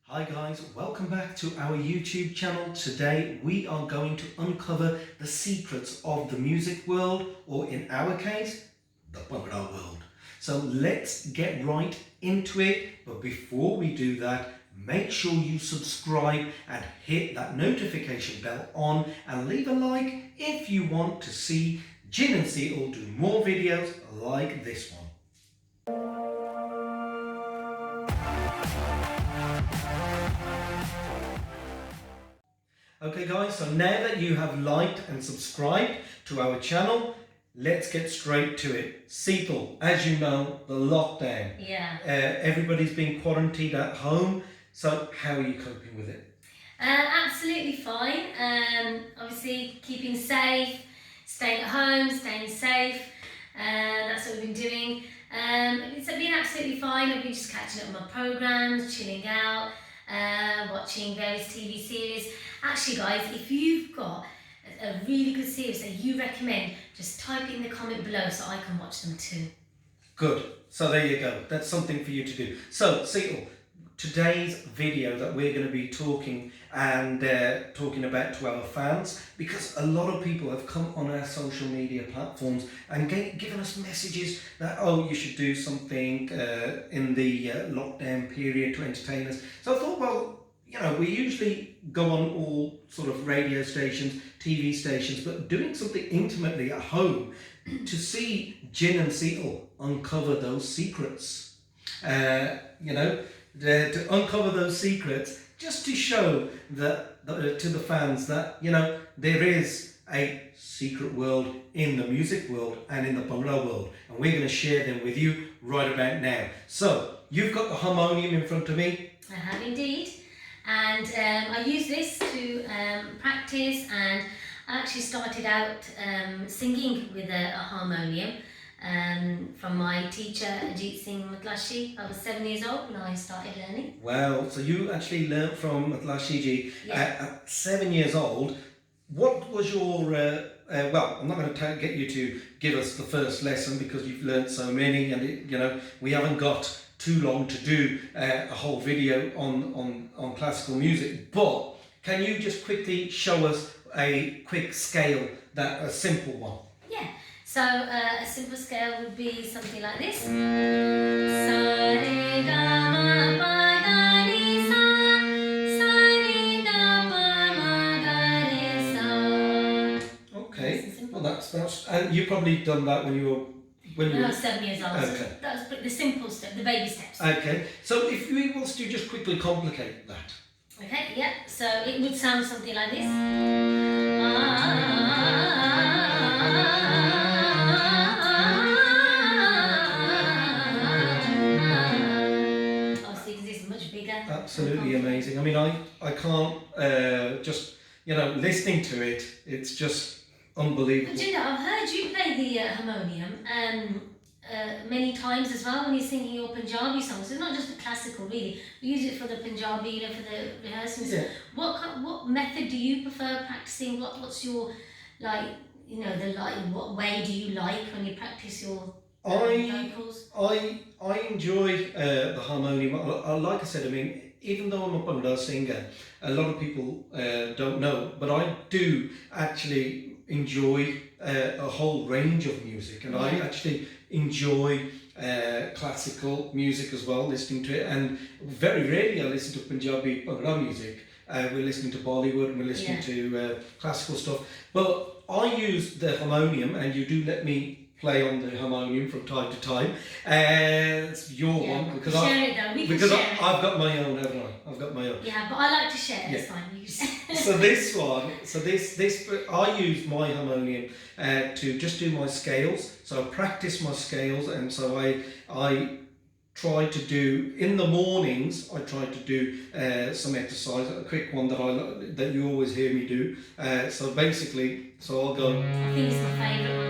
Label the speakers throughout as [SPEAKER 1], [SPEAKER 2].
[SPEAKER 1] Hi guys, welcome back to our YouTube channel. Today we are going to uncover the secrets of the music world, or in our case, the Bhangra world. So let's get right into it, but before we do that, make sure you subscribe and hit that notification bell on and leave a like if you want to see Jin Seetal do more videos like this one. Okay guys, so now that you have liked and subscribed to our channel, let's get straight to it. Seetal, as you know, the lockdown.
[SPEAKER 2] Yeah.
[SPEAKER 1] Everybody's been quarantined at home, so how are you coping with it?
[SPEAKER 2] Absolutely fine. Obviously keeping safe, staying at home, staying safe. That's what we've been doing. It's been absolutely fine. I've been just catching up with my programs, chilling out, watching various TV series. Actually guys, if you've got a really good series that you recommend, just type it in the comment below so I can watch them too.
[SPEAKER 1] Good. So there you go. That's something for you to do. So Seetal, today's video that we're going to be talking about to our fans, because a lot of people have come on our social media platforms and given us messages that, oh, you should do something in the lockdown period to entertain us. So I thought, well, you know, we usually go on all sort of radio stations, TV stations, but doing something intimately at home to see Jin and Seetal uncover those secrets. To uncover those secrets, just to show that to the fans that, you know, there is a secret world in the music world and in the Bhangra world, and we're going to share them with you right about now. So you've got the harmonium in front of me.
[SPEAKER 2] I have indeed, and I use this to practice, and I actually started out singing with a harmonium from my teacher Ajit Singh Matlashi. I was 7 years old when I started learning.
[SPEAKER 1] Wow, so you actually learnt from Matlashi ji at 7 years old. What was your, well, I'm not going to get you to give us the first lesson because you've learnt so many, and we haven't got too long to do a whole video on classical music, but can you just quickly show us a quick scale, a simple one?
[SPEAKER 2] Yeah, so a simple scale would be something like this. Sa re ga ma pa da ni sa re ga ma ma ga re sa.
[SPEAKER 1] Okay,
[SPEAKER 2] Nice and
[SPEAKER 1] well that's and you probably done that when you were
[SPEAKER 2] when I was 7 years old.
[SPEAKER 1] Okay.
[SPEAKER 2] So that was the simple step, the baby steps.
[SPEAKER 1] Okay, so if we was to just quickly complicate that.
[SPEAKER 2] Okay, yeah, so it would sound something like this. Obviously, this is much bigger.
[SPEAKER 1] Absolutely amazing. I mean, I can't just, listening to it, it's just unbelievable.
[SPEAKER 2] But I've heard you play the harmonium many times as well when you're singing your Punjabi songs. It's not just the classical, really. We use it for the Punjabi, for the rehearsals.
[SPEAKER 1] Yeah.
[SPEAKER 2] What method do you prefer practicing? What's your what way do you like when you practice your vocals?
[SPEAKER 1] I enjoy the harmonium. Like I said, I mean, even though I'm a Bhangra singer, a lot of people don't know, but I do actually enjoy a whole range of music, and I actually enjoy classical music as well, listening to it, and very rarely I listen to Punjabi Bhangra music. We're listening to Bollywood and we're listening to classical stuff, but I use the harmonium, and you do let me play on the harmonium from time to time. It's your one because I've got my own, haven't I? I've got my own.
[SPEAKER 2] Yeah, but I like to share. It's fine.
[SPEAKER 1] So this one, I use my harmonium to just do my scales. So I practice my scales, and so I try to do in the mornings. I try to do some exercise, a quick one that you always hear me do. So basically, I'll go.
[SPEAKER 2] I think it's my favourite one.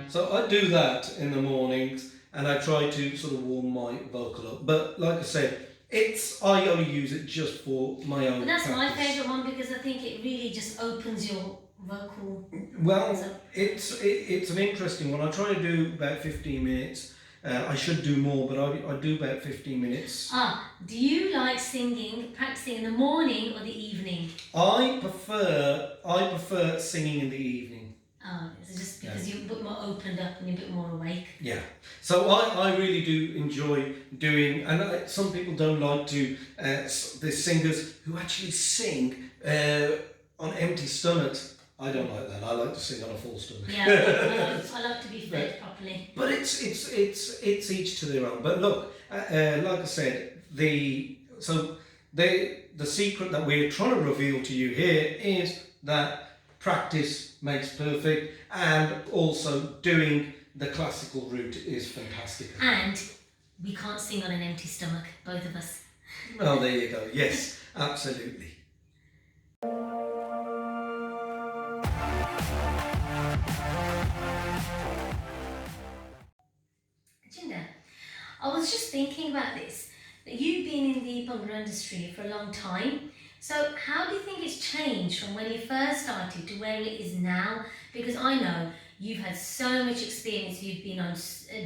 [SPEAKER 1] So I do that in the mornings, and I try to sort of warm my vocal up. But like I said, it's I only use it just for my own.
[SPEAKER 2] And that's my
[SPEAKER 1] practice.
[SPEAKER 2] favourite one because I think it really just opens your vocal.
[SPEAKER 1] Well,
[SPEAKER 2] So,
[SPEAKER 1] it's an interesting one. I try to do about 15 minutes. I should do more, but I do about 15 minutes.
[SPEAKER 2] do you like singing, practicing in the morning or the evening?
[SPEAKER 1] I prefer singing in the evening.
[SPEAKER 2] It's just because you're a bit more opened up and you're a bit more awake.
[SPEAKER 1] Yeah. So I really do enjoy doing, and some people don't like to. There's singers who actually sing on empty stomachs. I don't like that. I like to sing on a full stomach.
[SPEAKER 2] Yeah, I like to be fed properly.
[SPEAKER 1] But it's each to their own. But look, like I said, the secret that we're trying to reveal to you here is that practice makes perfect, and also doing the classical route is fantastic.
[SPEAKER 2] And we can't sing on an empty stomach, both of us.
[SPEAKER 1] Well, there you go. Yes, absolutely.
[SPEAKER 2] Jinder, I was just thinking about this, that you've been in the Bhangra industry for a long time. So how do you think it's changed from when you first started to where it is now? Because I know you've had so much experience, you've been on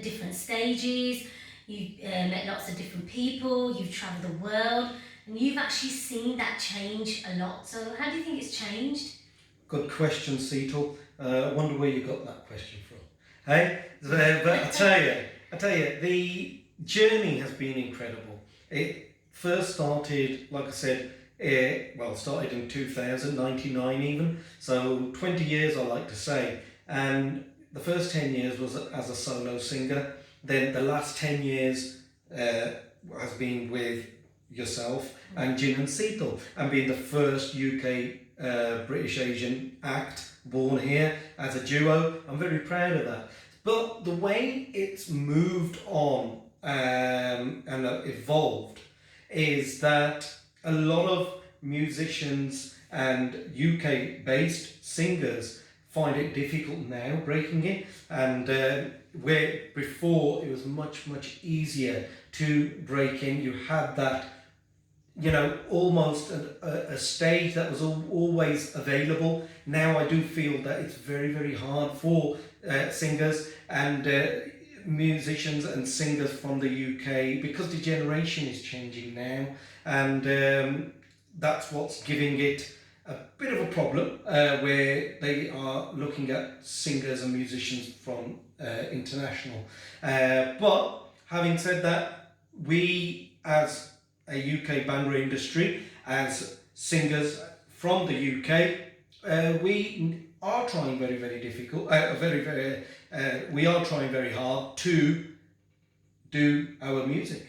[SPEAKER 2] different stages, you've met lots of different people, you've travelled the world, and you've actually seen that change a lot. So how do you think it's changed?
[SPEAKER 1] Good question, Seetal. I wonder where you got that question from. Hey, but I tell you, the journey has been incredible. It first started, like I said, started in 2000, 99 even, so 20 years I like to say, and the first 10 years was as a solo singer, then the last 10 years has been with yourself and Jin Seetal, and being the first UK British Asian act born here as a duo. I'm very proud of that. But the way it's moved on and evolved is that a lot of musicians and UK based singers find it difficult now breaking it, and where before it was much easier to break in. You had that, almost a stage that was always available. Now I do feel that it's very hard for singers and musicians and singers from the UK, because the generation is changing now, and that's what's giving it a bit of a problem, where they are looking at singers and musicians from international. But having said that, we as a UK Bhangra industry, as singers from the UK, we are trying very difficult, we are trying very hard to do our music.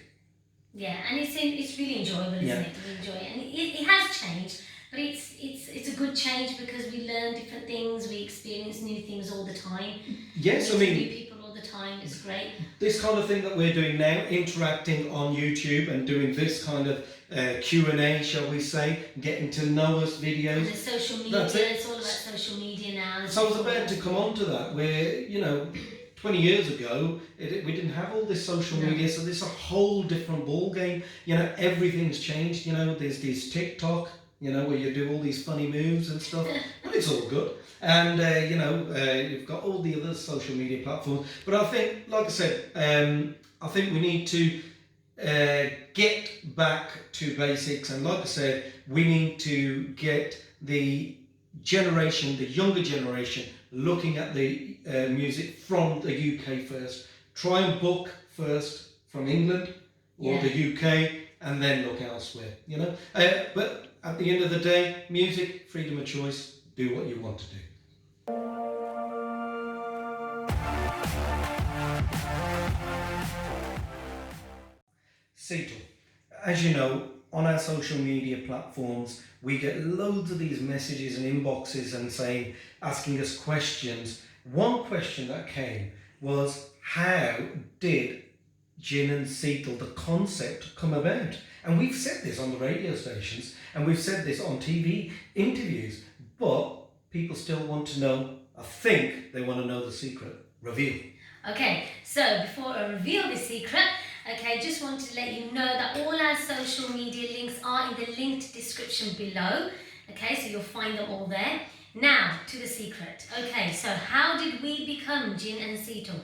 [SPEAKER 2] Yeah, and it's really enjoyable, isn't it? We enjoy it, and it has changed, but it's a good change because we learn different things, we experience new things all the time.
[SPEAKER 1] Yes,
[SPEAKER 2] we
[SPEAKER 1] I mean,
[SPEAKER 2] new people all the time. It's great.
[SPEAKER 1] This kind of thing that we're doing now, interacting on YouTube and doing this kind of Q&A, shall we say, getting to know us videos.
[SPEAKER 2] And the social media, it's all about social media now.
[SPEAKER 1] So I was about to come on to that, where 20 years ago, we didn't have all this social media, so this is a whole different ball game. Everything's changed. There's this TikTok, where you do all these funny moves and stuff, but it's all good. And you've got all the other social media platforms. But I think, like I said, I think we need to get back to basics. And like I said, we need to get the younger generation, looking at the music from the UK first. Try and book first from England or the UK, and then look elsewhere. But at the end of the day, music, freedom of choice. Do what you want to do. Seetal, as you know, on our social media platforms, we get loads of these messages and inboxes and asking us questions. One question that came was, how did Jin Seetal, the concept, come about? And we've said this on the radio stations, and we've said this on TV interviews, but people still want to know. I think they want to know the secret. Reveal.
[SPEAKER 2] Okay, so before I reveal the secret, Okay, just wanted to let you know that all our social media links are in the linked description below. Okay, so you'll find them all there. Now, to the secret. Okay, so how did we become Jin and Seetal?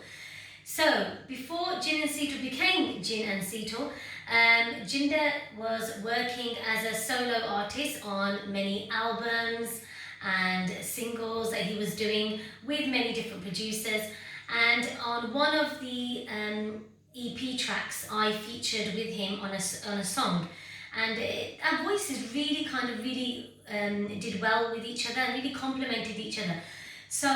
[SPEAKER 2] So, before Jin and Seetal became Jin and Seetal, Jinder was working as a solo artist on many albums and singles that he was doing with many different producers. And on one of the EP tracks, I featured with him on a song. And our voices really did well with each other and really complemented each other. So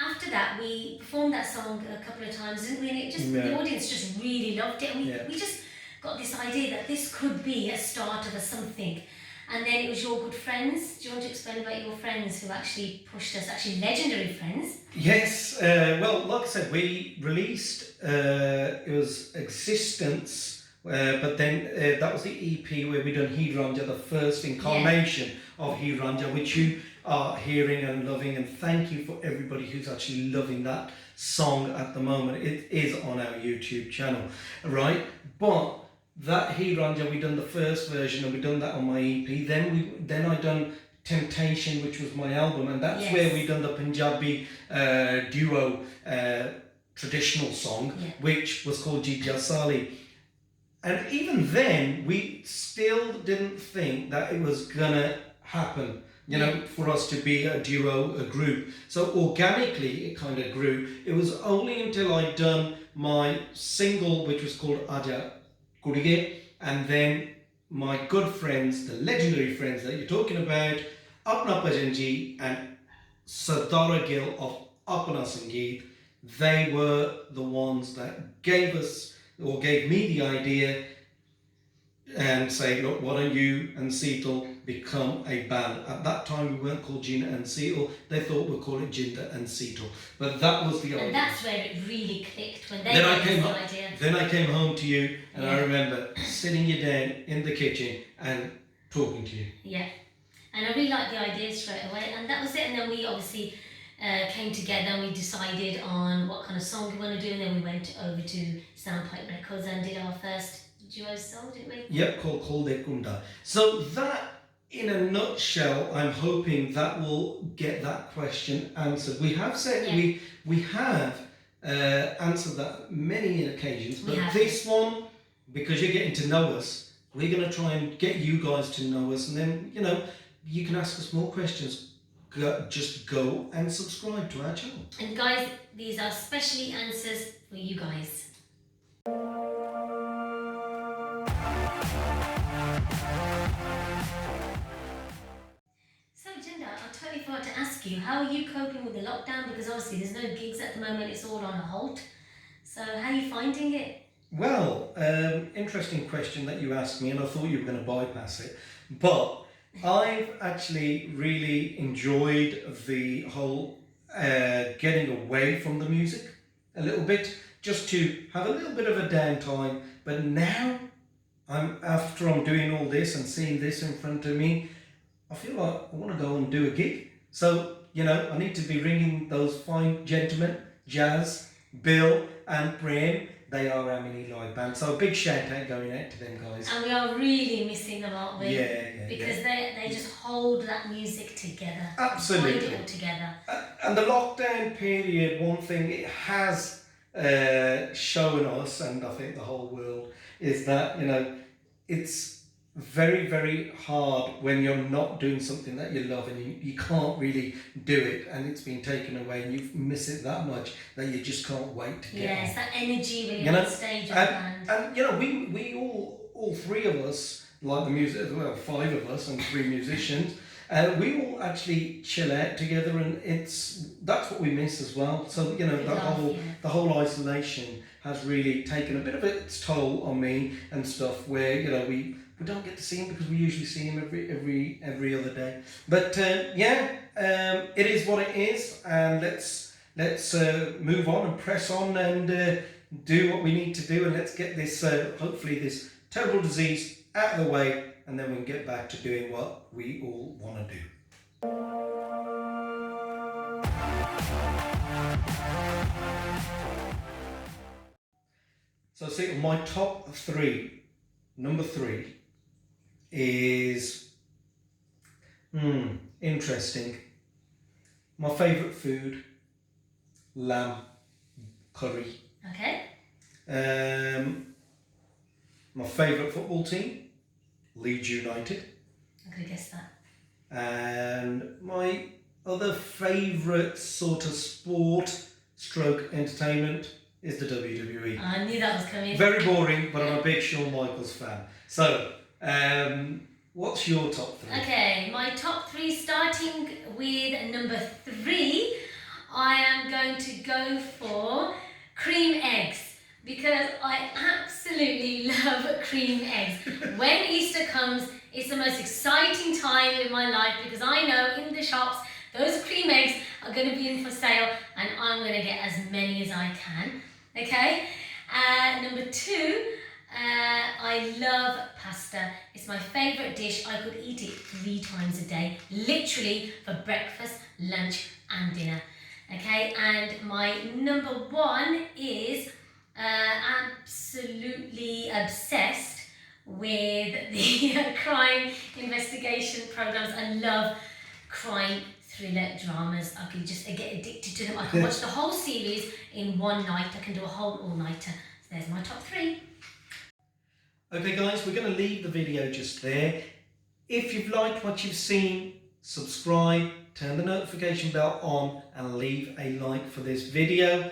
[SPEAKER 2] after that, we performed that song a couple of times, didn't we? And it just the audience just really loved it. And we just got this idea that this could be a start of a something. And then it was your good friends. Do you want to explain about your friends who actually pushed us, actually legendary friends?
[SPEAKER 1] Yes, well, like I said, we released, it was Existence, but then that was the EP where we done Hiranja, the first incarnation of Hiranja, which you are hearing and loving, and thank you for everybody who's actually loving that song at the moment. It is on our YouTube channel, right? But that Hiranja, we done the first version and we done that on my EP. Then I done Temptation, which was my album, and that's where we done the Punjabi duo traditional song, which was called Jija Sali. And even then, we still didn't think that it was gonna happen, you know, for us to be a duo, a group. So organically, it kind of grew. It was only until I'd done my single, which was called Aja Kurige, and then my good friends, the legendary friends that you're talking about, Apna Pajanji and Sardara Gill of Apna Sangeet, they were the ones that gave us or gave me the idea and say, look, why don't you and Seetal become a band? At that time, we weren't called Gina and Seetal. They thought we'd call it Jinder and Seetal. But that was the idea.
[SPEAKER 2] And that's where it really clicked, when they gave us the idea.
[SPEAKER 1] Then I came home to you, and I remember sitting you down in the kitchen and talking to you.
[SPEAKER 2] Yeah. And I really liked the idea straight away. And that was it. And then we obviously came together and we decided on what kind of song we want to do. And then we went over to Soundpipe Records and did our first duo song, didn't we?
[SPEAKER 1] Yep, called Kolde Kunda. So that, in a nutshell, I'm hoping that will get that question answered. We have said we have answered that many occasions, but this one, because you're getting to know us, we're going to try and get you guys to know us, and then, you know, you can ask us more questions. Just go and subscribe to our channel.
[SPEAKER 2] And guys, these are specially answers for you guys. So Jinder, I totally forgot to ask you, how are you coping with the lockdown? Because obviously there's no gigs at the moment, it's all on a halt. So how are you finding it?
[SPEAKER 1] Well, interesting question that you asked me, and I thought you were going to bypass it. But I've actually really enjoyed the whole getting away from the music a little bit, just to have a little bit of a downtime. But now, after I'm doing all this and seeing this in front of me, I feel like I want to go and do a gig. So, you know, I need to be ringing those fine gentlemen, Jazz, Bill and Brian. They are our mini live band. So a big shout out going out to them guys.
[SPEAKER 2] And we are really missing them, aren't we?
[SPEAKER 1] Yeah.
[SPEAKER 2] Because they just hold that music together.
[SPEAKER 1] Absolutely.
[SPEAKER 2] Bind it all together.
[SPEAKER 1] And the lockdown period, one thing it has shown us, and I think the whole world, is that, you know, it's very, very hard when you're not doing something that you love and you can't really do it, and it's been taken away and you miss it that much that you just can't wait to get
[SPEAKER 2] it's
[SPEAKER 1] on.
[SPEAKER 2] that energy when you're on stage with the band.
[SPEAKER 1] And you know, we all three of us like the music as well, 5 of us and 3 musicians, we all actually chill out together, and that's what we miss as well. So, you know, the whole isolation has really taken a bit of its toll on me and stuff, where, you know, we don't get to see him because we usually see him every other day. But it is what it is, and let's move on and press on and do what we need to do, and let's get this hopefully this terrible disease out of the way, and then we can get back to doing what we all want to do. So see, my top three, number three is, interesting. My favourite food, lamb curry.
[SPEAKER 2] Okay.
[SPEAKER 1] My favourite football team, Leeds United.
[SPEAKER 2] I could have guessed that.
[SPEAKER 1] And my other favourite sort of sport stroke entertainment is the WWE.
[SPEAKER 2] I knew that was coming.
[SPEAKER 1] Very boring, but I'm a big Shawn Michaels fan. So, what's your top three?
[SPEAKER 2] Okay, my top three, starting with number three, I am going to go for cream eggs because I absolutely love cream eggs. When Easter comes, it's the most exciting time in my life because I know in the shops those cream eggs are going to be in for sale and I'm going to get as many as I can. Okay? Number two, I love pasta. It's my favourite dish. I could eat it 3 times a day, literally for breakfast, lunch and dinner. Okay, and my number one is absolutely obsessed with the crime investigation programs. I love crime thriller dramas. I can just get addicted to them. I can watch the whole series in one night. I can do a whole all-nighter. So there's my top three.
[SPEAKER 1] Okay guys, we're going to leave the video just there. If you've liked what you've seen, subscribe, turn the notification bell on and leave a like for this video.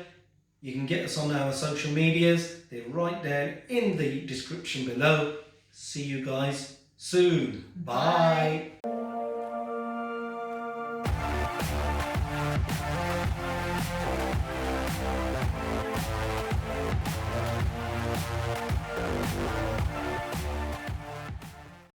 [SPEAKER 1] You can get us on our social medias. They're right down in the description below. See you guys soon. Bye.